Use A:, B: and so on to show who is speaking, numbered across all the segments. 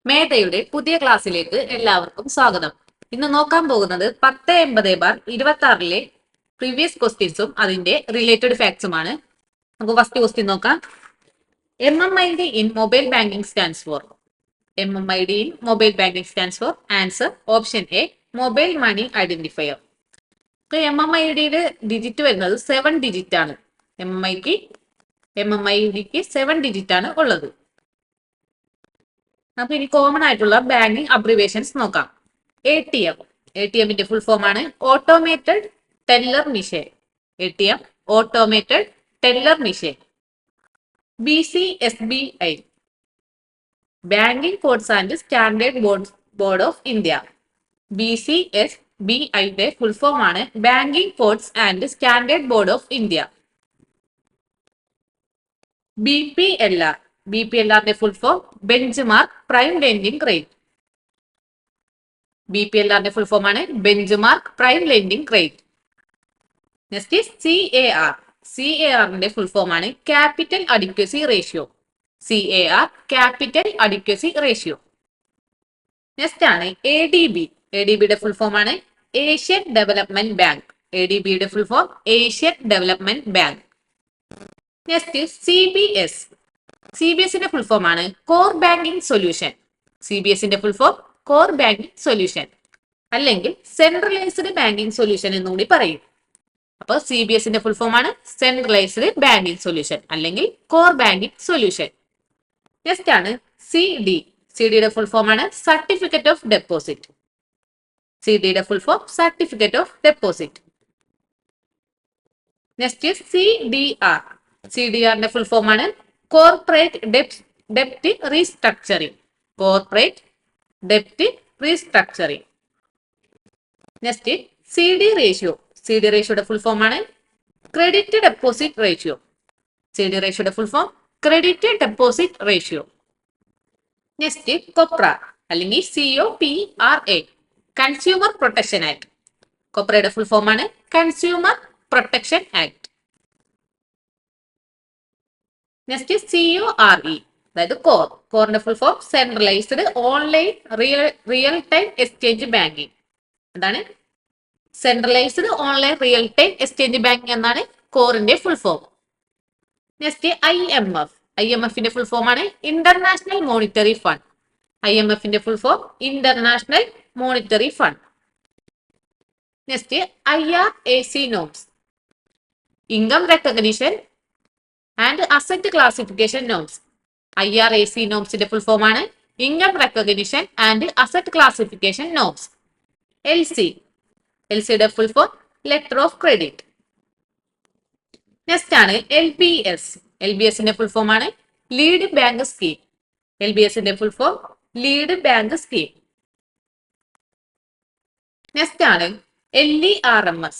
A: മേധയുടെ പുതിയ ക്ലാസ്സിലേക്ക് എല്ലാവർക്കും സ്വാഗതം. ഇന്ന് നോക്കാൻ പോകുന്നത് 1080/26 പ്രീവിയസ് ക്വസ്റ്റ്യൻസും അതിന്റെ റിലേറ്റഡ് ഫാക്ട്സുമാണ്. നമുക്ക് ഫസ്റ്റ് ക്വസ്റ്റ്യൻ നോക്കാം. MMID in mobile banking stands for. MMID in mobile banking stands for answer option A, mobile money identifier. MMIDയുടെ ഡിജിറ്റ് വരുന്നത് 7 ഡിജിറ്റ് ആണ്. MMIDക്ക് 7 ഡിജിറ്റ് ആണ് ഉള്ളത്. നമുക്ക് ഇനി കോമൺ ആയിട്ടുള്ള ബാങ്കിങ് അബ്രിവേഷൻസ് നോക്കാം. ATM. ATMന്റെ ഫുൾ ഫോം ആണ് automated teller machine. ATM automated teller machine. BCSBI banking codes and standard board of India. BCSBIയുടെ ഫുൾ ഫോം ആണ് banking codes and standard board of India. BPLR. BPLRന്റെ full form benchmark prime lending rate. BPLRന്റെ full form ആണ് benchmark prime lending rate. Next CAR. CARന്റെ full form ആണ് capital adequacy ratio. CAR capital adequacy ratio. Next ആണ് ADB. ADBയുടെ full form ആണ് Asian development bank. ADBയുടെ full form Asian development bank. Next CBS. CBSന്റെ full form ആണ് core banking solution. CBSന്റെ full form core banking solution അല്ലെങ്കിൽ centralised banking solution എന്നുകൂടി പറയും. അപ്പോൾ CBSന്റെ ഫുൾ ഫോം ആണ് സെൻട്രലൈസ്ഡ് ബാങ്കിങ് സൊല്യൂഷൻ അല്ലെങ്കിൽ കോർ ബാങ്കിങ് സൊല്യൂഷൻ. നെക്സ്റ്റ് ആണ് CD. CDയുടെ ഫുൾ ഫോം ആണ് സർട്ടിഫിക്കറ്റ് ഓഫ് ഡെപ്പോസിറ്റ്. CDയുടെ full form certificate of deposit. Next CDR. CDRന്റെ ഫുൾ ഫോം ആണ് കോർപ്പറേറ്റ് ഡെപ്റ്റ് റീസ്ട്രക്ചറിങ്. കോർപ്പറേറ്റ് ഡെപ്റ്റ് restructuring. Next CD ratio. CD റേഷ്യോയുടെ ഫുൾ ഫോം ആണ് ക്രെഡിറ്റ് ഡെപ്പോസിറ്റ് റേഷ്യോ. CD റേഷ്യോയുടെ full form credit deposit ratio. Next COPRA അല്ലെങ്കിൽ COPRA consumer protection act. കൊപ്രയുടെ full form ആണ് consumer protection act. Next CORE അതായത് core. കോറിന്റെ full form centralised online real time exchange banking. എന്താണ് centralised online real time exchange banking എന്നാണ് കോറിന്റെ full form. Next IMF. IMFന്റെ full form ആണ് international monetary fund. IMFന്റെ full form international monetary fund. Next IRAC norms. Income recognition and asset classification norms. IRAC നോംസിന്റെ full form ആണ് income recognition and asset classification norms. LCയുടെ full form letter of credit. Next ആണ് LBS. LBSന്റെ full form ആണ് lead bank scheme. LBSന്റെ full form lead bank scheme. Next ആണ് LERMS.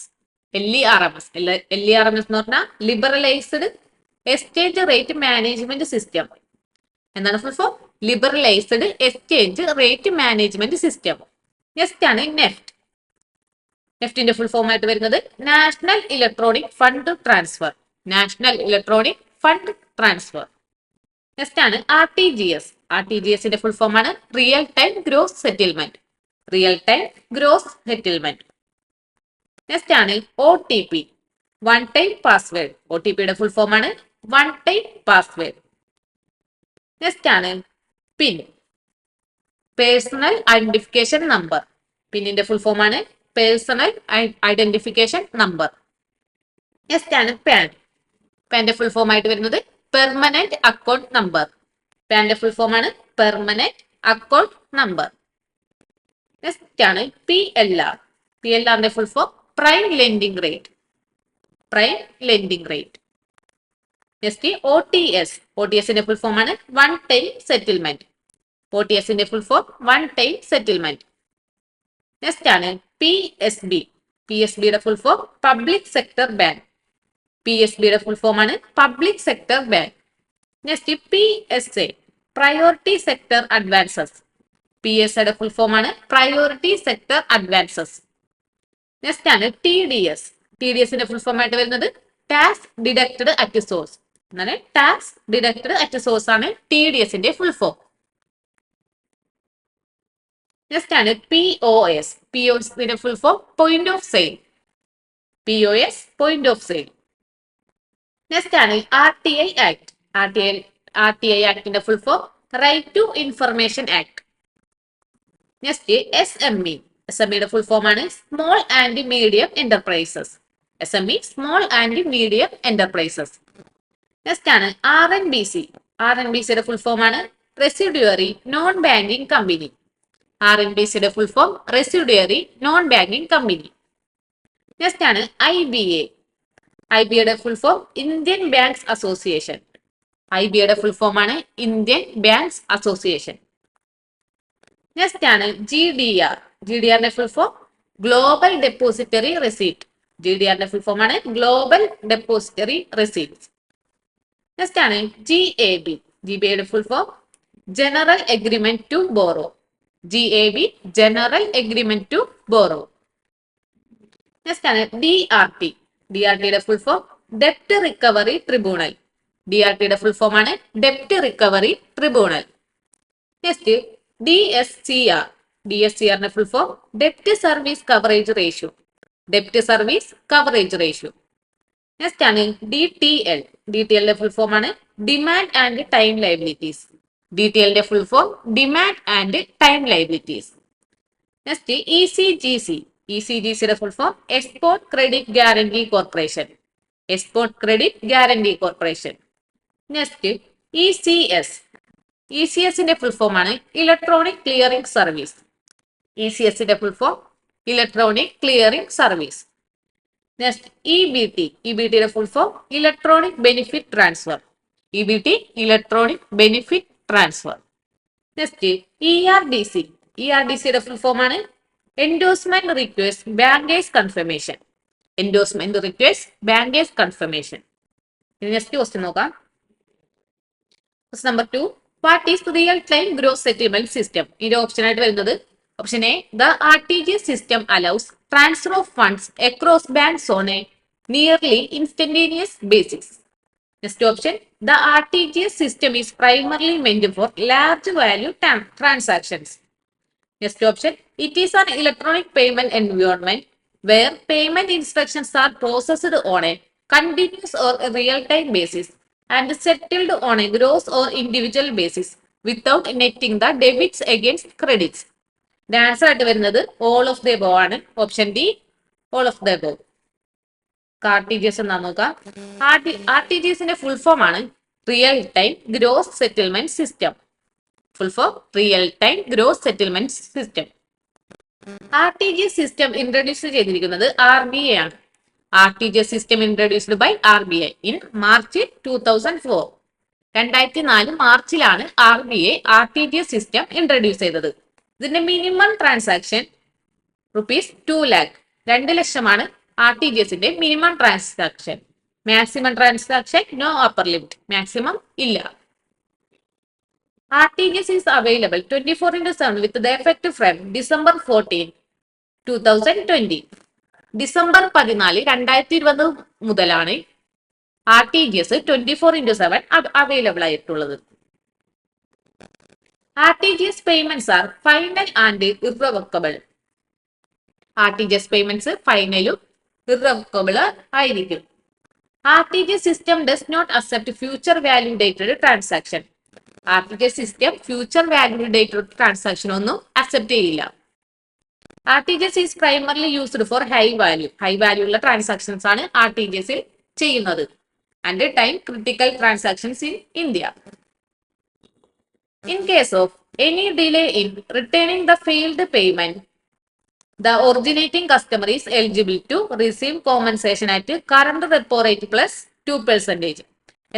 A: LERMS എന്ന് പറഞ്ഞാൽ liberalised exchange rate management system. എന്താണ് full form? Liberalised exchange rate management system. Next ആണ് NEFT. നെഫ്റ്റിന്റെ full form ആയിട്ട് വരുന്നത് national electronic fund transfer. National electronic fund transfer. Next ആണ് RTGS. RTGSന്റെ full form ആണ് real time gross settlement. Real time gross settlement. Next ആണ് OTP. One time password. OTPയുടെ full form ആണ് one time password. Next ആണ് PIN. Personal identification number. പിന്നിന്റെ full form ആണ് personal identification number. Next ആണ് PAN. പാന്റെ full form ആയിട്ട് വരുന്നത് പെർമനന്റ് അക്കൗണ്ട് നമ്പർ. പാന്റെ ഫുൾ ഫോം ആണ് പെർമനന്റ് അക്കൗണ്ട് നമ്പർ. നെക്സ്റ്റ് ആണ് PLR. PLRന്റെ full form prime lending rate. Prime lending rate. Next OTS. OTSന്റെ ഫുൾ ഫോം ആണ് വൺ ടൈം സെറ്റിൽമെന്റ്. OTSന്റെ full form one time settlement. Next ആണ് PSB. PSBയുടെ full form public sector bank. PSBയുടെ full form ആണ് public sector bank. Next PSA. Priority sector advances. PSAയുടെ full form ആണ് priority sector advances. Next ആണ് TDS. TDSന്റെ full form ആയിട്ട് വരുന്നത് tax deducted at source. Tax deducted at source ആണ് TDSന്റെ ഫുൾ ഫോം. നെക്സ്റ്റ് ആണ് POS. POSന്റെ full form point of sale. POS point of sale. Next ആണ് RTI ആക്ട്. RTI ആക്ടിന്റെ full form right to information act. Next SME. SMEയുടെ full form ആണ് small and medium enterprises. SME small and medium enterprises. Next ആണ് RNBC. RNBCയുടെ full form ആണ് residuary non banking company. RNBCയുടെ full form residuary non banking company. Next ആണ് IBA. IBAയുടെ full form Indian banks association. IBAയുടെ full form ആണ് Indian banks association. Next ആണ് GDR. GDRന്റെ full form global depository receipt. GDRന്റെ full form ആണ് global depository receipt. Next ആണ് GAB. GABയുടെ full form general agreement to borrow. GAB general agreement to borrow. Next ആണ് DRT. DRTയുടെ full form ഡെപ്റ്റ് recovery tribunal. DRTയുടെ ഫുൾ ഫോം ആണ് ഡെപ്റ്റ് റിക്കവറി ട്രിബ്യൂണൽ. Next DSCR. DSCRന്റെ ഫുൾ ഫോം ഡെപ്റ്റ് സർവീസ് കവറേജ് റേഷ്യോ. ഡെപ്റ്റ് സർവീസ് കവറേജ് റേഷ്യോ. നെക്സ്റ്റ് ആണ് DTL. DTLന്റെ ഫുൾ ഫോം ആണ് ഡിമാൻഡ് ആൻഡ് ടൈം ലയബിലിറ്റീസ്. DTLന്റെ full form demand and time liabilities. Next ECGC. ECGCയുടെ full form export credit guarantee corporation. Export credit guarantee corporation. Next ECS. ECSന്റെ full form ആണ് electronic clearing service. ECSന്റെ full form electronic clearing service. Next EBT. EBTയുടെ full form electronic benefit transfer. EBT electronic benefit transfer. Next ERDC. ERDCയുടെ full form ആണ് endorsement request bankers confirmation. Endorsement request bankers confirmation. ഇനി next question നോക്കാം. Question number 2. What is real time gross settlement system? ഇതിന്റെ option ആയിട്ട് വരുന്നത് option A the RTGS system allows transfer of funds across banks on A nearly instantaneous basis. Next option the RTGS system is primarily മെന്റ് for large value transactions. Next option, it is an electronic payment environment where payment instructions are processed on a continuous or a real-time basis and settled on a gross or individual basis without netting the debits against credits. The answer ആയിട്ട് വരുന്നത് all of the above ആണ്. Option D all of the above. RTGS എന്നാ നോക്കാം. RTGSന്റെ full form ആണ് real time gross settlement system. Full form real time gross settlement system. RTGS system introduced ചെയ്തിരിക്കുന്നത് RBI ആണ്. RTGS system introduced by RBI in March 2004. 2004 മാർച്ചിലാണ് RBI RTGS system introduce ചെയ്തത്. ഇതിന്റെ minimum transaction ₹2 lakh 2 ലക്ഷമാണ് RTGSന്റെ minimum transaction. Maximum transaction no upper limit. Maximum ഇല്ല. RTGS is available 24/7 with the effect from December 14, 2020. December 14, 2020 മുതലാണ് RTGS 24/7 available ആയിട്ടുള്ളത്. RTGS payments are final and irrevocable. RTGS payments ഫൈനലും irrevocable ആയിരിക്കും. RTGS system does not accept future validated transaction. RTGS system future validated transaction ഒന്നും accept ചെയ്യില്ല. RTGS is primarily used for high value ഉള്ള transactions ആണ് RTGS ചെയ്യുന്നത് and time critical transactions in India. In case of any delay in returning the failed payment the originating customer is eligible to receive compensation at current repo rate plus 2%.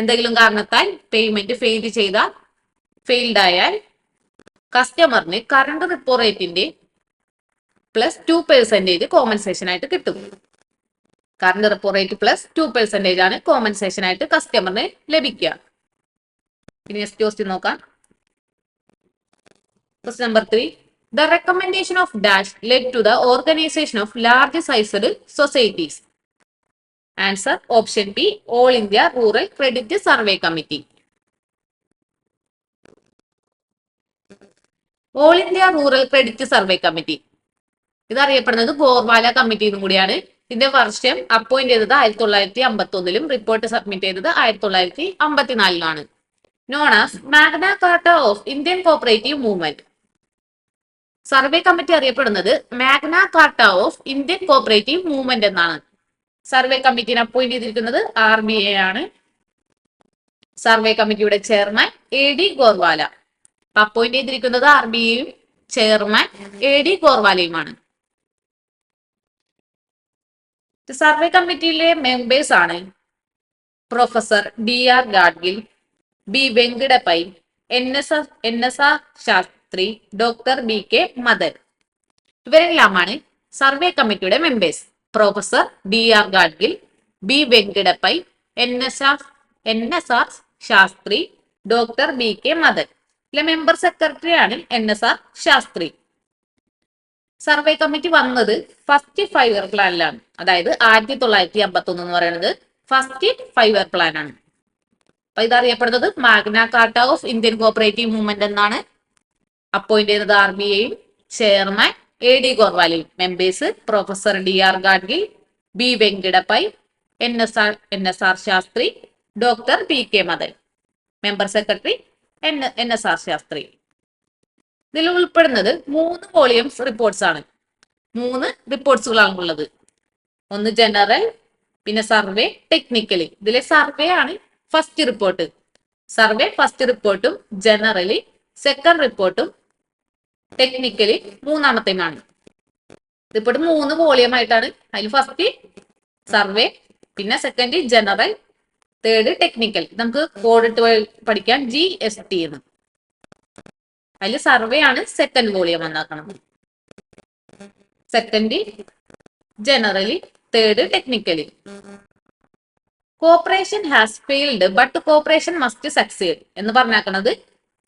A: എന്തെങ്കിലും കാരണത്താൽ payment failed ആയാൽ കസ്റ്റമറിന് current repo റേറ്റിന്റെ plus 2% compensation ആയിട്ട് കിട്ടും. Current repo rate plus 2% ആണ് compensation ആയിട്ട് കസ്റ്റമറിന് ലഭിക്കുക. ഇനി നെക്സ്റ്റ് ക്വസ്റ്റ്യൻ നോക്കാം. Question number 3. The recommendation of dash led to the organization of large sized societies. Answer option B, All India Rural Credit Survey Committee. All India rural credit survey committee, ഇതറിയപ്പെടുന്നത് Gorwala committee എന്നും കൂടിയാണ്. ഇതിന്റെ വർഷം appoint ചെയ്തത് 1951 report submit ചെയ്തത് 1954 known as Magna Carta of Indian cooperative movement. Survey committee അറിയപ്പെടുന്നത് Magna Carta of Indian cooperative movement എന്നാണ്. Survey കമ്മിറ്റിനെ അപ്പോയിന്റ് ചെയ്തിരിക്കുന്നത് RBI ആണ്. സർവേ കമ്മിറ്റിയുടെ ചെയർമാൻ AD ഗോർവാല. അപ്പോയിന്റ് ചെയ്തിരിക്കുന്നത് RBIയും ചെയർമാൻ AD ഗോർവാലയുമാണ്. സർവേ കമ്മിറ്റിയിലെ മെമ്പേഴ്സ് ആണ് professor DR Gadgil, B Venkatappiah, NSR Sastry, doctor BK Madan. ഇവരെല്ലാമാണ് സർവേ കമ്മിറ്റിയുടെ members. Professor DR Gadgil, B Venkatappiah, NSR Sastry, doctor BK Madan. ഇതിലെ മെമ്പർ സെക്രട്ടറി ആണ് NSR ശാസ്ത്രി. സർവേ കമ്മിറ്റി വന്നത് ഫസ്റ്റ് 5 ഇയർ പ്ലാനിലാണ്. അതായത് 1951 എന്ന് പറയുന്നത് ഫസ്റ്റ് 5 ഇയർ പ്ലാൻ ആണ്. അപ്പൊ ഇതറിയപ്പെടുന്നത് Magna Carta of Indian cooperative movement എന്നാണ്. അപ്പോയിന്റ് ചെയ്തത് RBIയും ചെയർമാൻ AD ഗോർവാലയും. Members professor DR Gadgil, B Venkatappiah, NSR Sastry, doctor BK Madan. Member secretary NSR Sastry. ഇതിൽ ഉൾപ്പെടുന്നത് 3 വോളിയംസ് റിപ്പോർട്ട്സ് ആണ്. 3 റിപ്പോർട്ട്സുകളാണ് ഉള്ളത്. ഒന്ന് ജനറൽ, പിന്നെ സർവേ, ടെക്നിക്കലി. ഇതിലെ സർവേ ആണ് ഫസ്റ്റ് റിപ്പോർട്ട്. സർവേ ഫസ്റ്റ് റിപ്പോർട്ടും ജനറലി സെക്കൻഡ് റിപ്പോർട്ടും ടെക്നിക്കലി മൂന്നാമത്തെയുമാണ്. റിപ്പോർട്ട് 3 വോളിയം ആയിട്ടാണ്. അതിൽ ഫസ്റ്റ് സർവേ, പിന്നെ സെക്കൻഡ് ജനറൽ, തേർഡ് ടെക്നിക്കൽ. നമുക്ക് കോഡ് ഇട്ട് പഠിക്കാൻ GST എന്ന്. അതിൽ സർവേ ആണ് സെക്കൻഡ് വോളിയം എന്നാക്കണം. Second generally, third technically. Cooperation has failed but cooperation must succeed എന്ന് പറഞ്ഞാക്കുന്നത്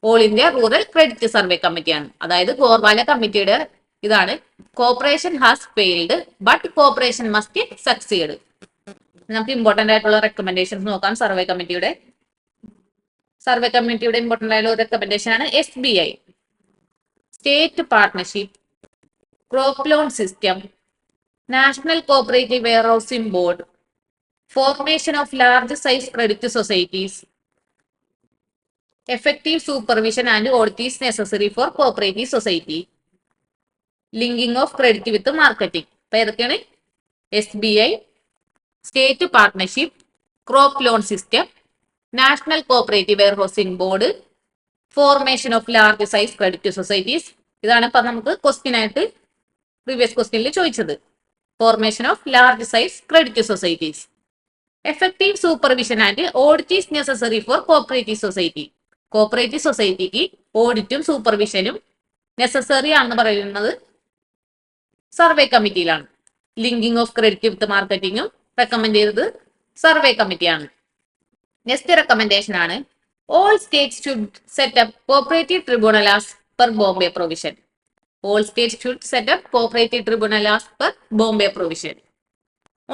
A: all India rural credit survey കമ്മിറ്റിയാണ്. അതായത് ഗോർവാല കമ്മിറ്റിയുടെ ഇതാണ്. Cooperation has failed but cooperation must succeed. നമുക്ക് ഇമ്പോർട്ടന്റ് ആയിട്ടുള്ള റെക്കമെൻഡേഷൻസ് നോക്കാം. സർവേ കമ്മിറ്റിയുടെ ഇമ്പോർട്ടന്റ് ആയിട്ടുള്ള റെക്കമെൻഡേഷൻ ആണ് SBI, state partnership, crop loan system, national cooperative warehousing board, formation of large size credit societies, effective supervision and audit is necessary for cooperative society, linking of credit with marketing. അപ്പൊ ഏതൊക്കെയാണ്? SBI, state partnership, crop loan system, national cooperative warehousing board, formation of large size credit societies. ഇതാണ് ഇപ്പൊ നമുക്ക് question ആയിട്ട് previous ക്വസ്റ്റ്യനിൽ ചോദിച്ചത്. Formation of large size credit societies. Effective supervision and audit is necessary for cooperative society. Cooperative സൊസൈറ്റിക്ക് ഓഡിറ്റും സൂപ്പർവിഷനും necessary ആണെന്ന് പറയുന്നത് സർവേ കമ്മിറ്റിയിലാണ്. ലിങ്കിങ് ഓഫ് ക്രെഡിറ്റ് വിത്ത് മാർക്കറ്റിംഗും റെക്കമെൻഡ് ചെയ്തത് സർവേ കമ്മിറ്റിയാണ്. നെക്സ്റ്റ് റെക്കമെൻഡേഷൻ ആണ് all states should set up cooperative tribunal as per Bombay provision. All states should set up cooperative tribunal as per Bombay provision.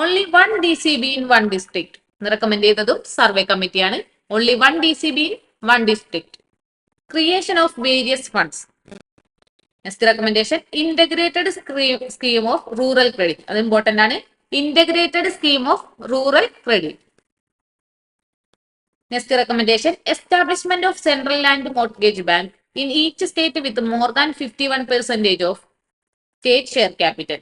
A: Only 1 DCB in 1 district എന്ന് recommend ചെയ്തതും survey കമ്മിറ്റിയാണ്. Only 1 DCB in 1 district. Creation of various funds. Next recommendation integrated scheme of rural credit. അത് important ആണ്. Integrated scheme of rural credit. Next recommendation establishment of central land mortgage bank in each state with more than 51% of state share capital.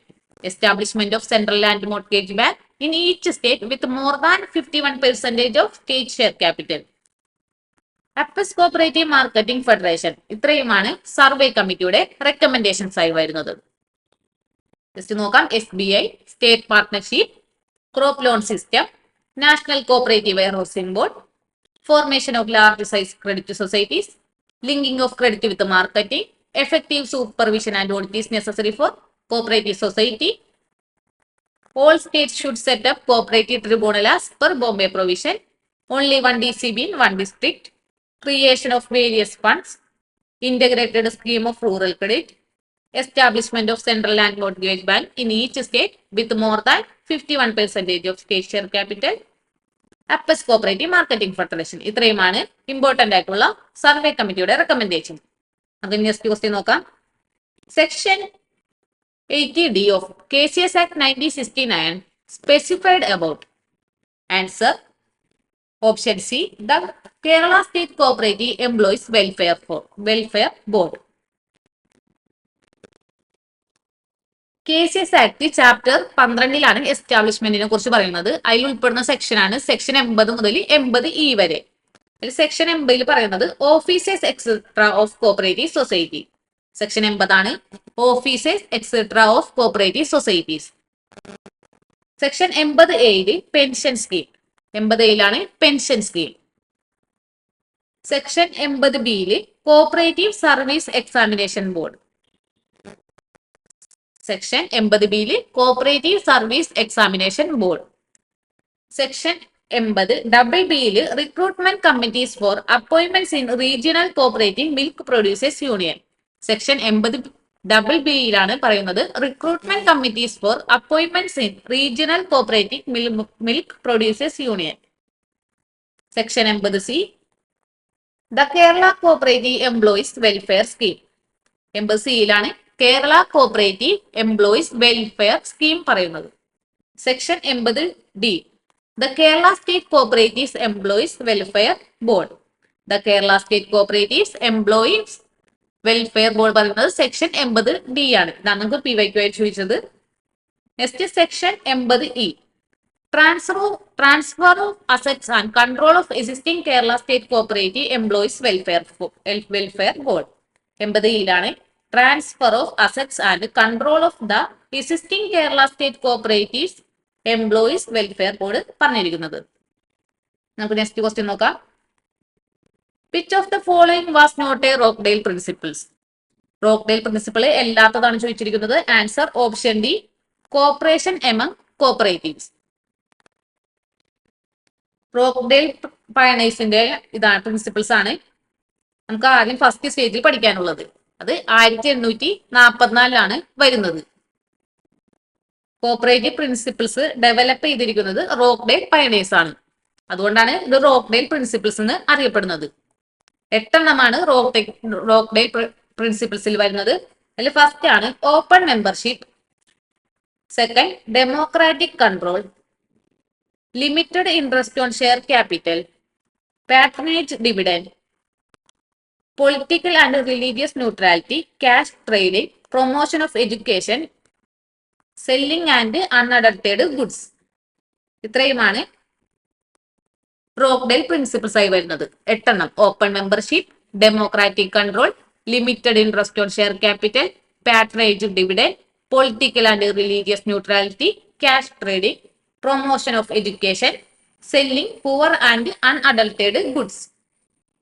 A: Establishment of Central Land Mortgage Bank in each state with more than 51% of state share capital. Appes Cooperative Marketing Federation. ഇത്രയുമാണ് survey കമ്മിറ്റിയുടെ recommendations ആയി വരുന്നത്. Just നോക്കാം. SBI, state partnership, crop loan system, national cooperative warehousing board, formation of large size credit societies, linking of credit with marketing, effective supervision and audit is necessary for cooperative society. All states should set up cooperative tribunal as per Bombay provision. Only 1 DCB in 1 district. Creation of various funds. Integrated scheme of rural credit. Establishment of Central Land Mortgage Bank in each state with more than 51% of state share capital. Appes Cooperative Marketing Federation. ഇത്രയുമാണ് important ആയിട്ടുള്ള survey കമ്മിറ്റിയുടെ recommendation. നമുക്ക് next question നോക്കാം. Section 80D of KCS Act 1969 specified about. Answer option C, the Kerala State Cooperative Employees Welfare Board. KCS act chapter 12ലാണ് എസ്റ്റാബ്ലിഷ്മെന്റിനെ കുറിച്ച് പറയുന്നത്. അതിൽ ഉൾപ്പെടുന്ന സെക്ഷനാണ് സെക്ഷൻ 80 മുതൽ 80E വരെ. സെക്ഷൻ 80 പറയുന്നത് officers etcetera of cooperative society. Section 80 ആണ് officers etcetera of cooperative societies. Section 80A pension scheme. 80A pension scheme. Section 80B cooperative service examination board. Section 80B cooperative service examination board. Section 80BB recruitment committees for appointments in regional cooperative milk producers union. Section 80BB പറയുന്നത് recruitment committees for appointments in regional cooperative milk producers union. Section 80C the Kerala cooperative employees welfare scheme. 80C Kerala cooperative employees welfare scheme പറയുന്നത്. Section 80D the Kerala state cooperatives employees welfare board. The Kerala state cooperatives employees welfare board പറയുന്നത് section 80D ആണ്. ഇതാണ് നമുക്ക് PYQ ആയി ചോദിച്ചത്. Next section 80E transfer of assets and control of existing Kerala state cooperative employees welfare board. 80E transfer of assets and control of the existing Kerala state cooperative employees welfare board പറഞ്ഞിരിക്കുന്നത്. നമുക്ക് next question നോക്കാം. Which of the following was not a Rochdale principles. Rochdale principle അല്ലാത്തതാണ് ചോദിച്ചിരിക്കുന്നത്. Answer option D, cooperation among cooperatives. Rochdale പയനേഴ്സിന്റെ ഇതാണ് principles ആണ് നമുക്ക് ആദ്യം ഫസ്റ്റ് സ്റ്റേജിൽ പഠിക്കാനുള്ളത്. അത് 1844 വരുന്നത്. കോപ്പറേറ്റീവ് പ്രിൻസിപ്പിൾസ് ഡെവലപ്പ് ചെയ്തിരിക്കുന്നത് റോക്ക്ഡെയിൽ പയനേഴ്സ് ആണ്. അതുകൊണ്ടാണ് ഇത് റോക്ക്ഡെയിൽ പ്രിൻസിപ്പിൾസ് എന്ന് അറിയപ്പെടുന്നത്. 8 റോക്ക്ഡെയിൽ പ്രിൻസിപ്പിൾസിൽ വരുന്നത്. അതിൽ ഫസ്റ്റ് ആണ് open membership, second democratic control, limited interest on share capital, patronage dividend, political and religious neutrality, cash trading, promotion of education, selling and unadulterated goods. ഇത്രയുമാണ് റോക്ക്ഡെയിൽ പ്രിൻസിപ്പിൾസ് ആയി വരുന്നത്. 8 open membership, democratic control, limited interest on share capital, patronage dividend, political and religious neutrality, cash trading, promotion of education, selling pure and unadulterated goods.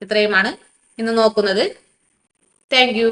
A: ഇത്രയുമാണ് ഇന്ന് നോക്കുന്നത്. Thank U.